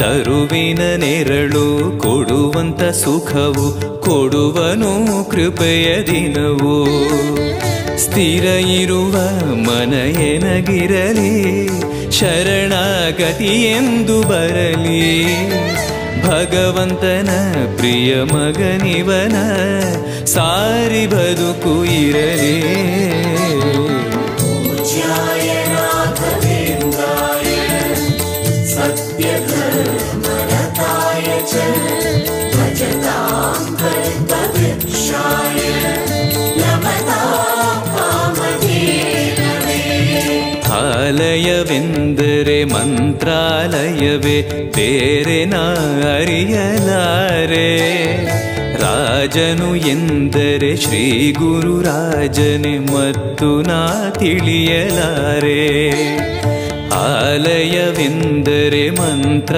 ತರುವಿನ ನೆರಳು ಕೊಡುವಂತ ಸುಖವು ಕೊಡುವನು ಕೃಪೆಯ ದಿನವು ಸ್ಥಿರ ಇರುವ ಮನ ಎನಗಿರಲಿ ಶರಣಾಗತಿ ಎಂದು ಬರಲಿ ಭಗವಂತನ ಪ್ರಿಯ ಮಗನಿವನ ಸಾರಿ ಬದುಕು ಇರಲಿ ಆಲಯವೆಂದರೆ ಮಂತ್ರಾಲಯವೇ ಬೇರೆ ನಾ ಅರಿಯಲಾರೆ ರಾಜನು ಎಂದರೆ ಶ್ರೀ ಗುರುರಾಜನೇ ಮತ್ತು ನಾ ತಿಳಿಯಲಾರೆ ಆಲಯವೆಂದರೆ ಮಂತ್ರ